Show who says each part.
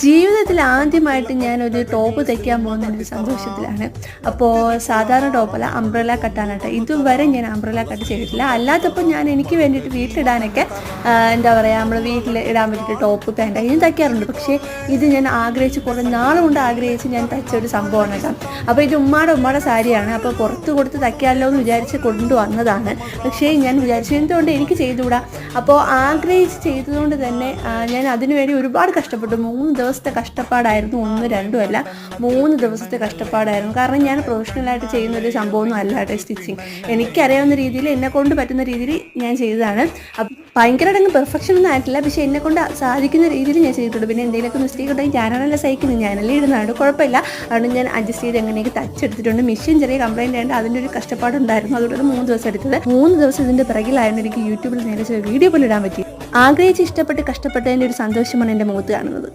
Speaker 1: ജീവിതത്തിൽ ആദ്യമായിട്ട് ഞാനൊരു ടോപ്പ് തയ്ക്കാൻ പോകുന്നതിൻ്റെ ഒരു സന്തോഷത്തിലാണ്. അപ്പോൾ സാധാരണ ടോപ്പല്ല, അംബ്രല കട്ടാനായിട്ട്. ഇതുവരെ ഞാൻ അംബ്രല കട്ട് ചെയ്തിട്ടില്ല. അല്ലാത്തപ്പോൾ ഞാൻ എനിക്ക് വേണ്ടിയിട്ട് വീട്ടിലിടാനൊക്കെ എന്താ പറയുക, നമ്മൾ വീട്ടിൽ ഇടാൻ വേണ്ടിയിട്ട് ടോപ്പ് പാൻറ്റ് ഇതും തയ്ക്കാറുണ്ട്. പക്ഷേ ഇത് ഞാൻ ആഗ്രഹിച്ച് കുറേ നാളുകൊണ്ട് ആഗ്രഹിച്ച് ഞാൻ തയ്ച്ച ഒരു സംഭവമാണ് കേട്ടോ. അപ്പോൾ ഇത് ഉമ്മയുടെ സാരിയാണ്. അപ്പോൾ പുറത്ത് കൊടുത്ത് തയ്ക്കാമല്ലോ എന്ന് വിചാരിച്ച് കൊണ്ടുവന്നതാണ്. പക്ഷേ ഞാൻ വിചാരിച്ചു എന്തുകൊണ്ട് എനിക്ക് ചെയ്തുകൂടാ. അപ്പോൾ ആഗ്രഹിച്ച് ചെയ്തതുകൊണ്ട് തന്നെ ഞാൻ അതിനുവേണ്ടി ഒരുപാട് കഷ്ടപ്പെട്ടു. 3 ദിവസത്തെ കഷ്ടപ്പാടായിരുന്നു, 1 2 അല്ല 3 ദിവസത്തെ കഷ്ടപ്പാടായിരുന്നു. കാരണം ഞാൻ പ്രൊഫഷണലായിട്ട് ചെയ്യുന്നൊരു സംഭവമൊന്നും അല്ലാട്ടെ സ്റ്റിച്ചിങ്. എനിക്കറിയാവുന്ന രീതിയിൽ, എന്നെക്കൊണ്ട് പറ്റുന്ന രീതിയിൽ ഞാൻ ചെയ്തതാണ്. ഭയങ്കരമായിട്ട് അങ്ങ് പെർഫെക്ഷൻ ഒന്നും ആയിട്ടില്ല, പക്ഷേ എന്നെക്കൊണ്ട് സാധിക്കുന്ന രീതിയിൽ ഞാൻ ചെയ്തിട്ടുണ്ട്. പിന്നെ എന്തെങ്കിലുമൊക്കെ മിസ്റ്റേക്ക് ഉണ്ടെങ്കിൽ ഞാനാണല്ലോ സഹിക്കുന്നത്, ഞാനല്ലേ ഇടുന്നതാണ്, കുഴപ്പമില്ല. അതുകൊണ്ട് ഞാൻ അഡ്ജസ്റ്റ് ചെയ്ത് എങ്ങനെയൊക്കെ തച്ചെടുത്തിട്ടുണ്ട്. മെഷീൻ ചെറിയ കംപ്ലൈൻറ്റ് ആയിട്ട് അതിൻ്റെ ഒരു കഷ്ടപ്പാടുണ്ടായിരുന്നു. അതുകൊണ്ട് 3 ദിവസം എടുത്തത്. 3 ദിവസം ഇതിൻ്റെ പിറകിലായിരുന്നു. എനിക്ക് യൂട്യൂബിൽ നേരെ വീഡിയോ പോലും ഇടാൻ പറ്റി. ആഗ്രഹിച്ച് ഇഷ്ടപ്പെട്ട് കഷ്ടപ്പെട്ടതിൻ്റെ ഒരു സന്തോഷമാണ് എൻ്റെ മുഖത്ത് കാണുന്നത്.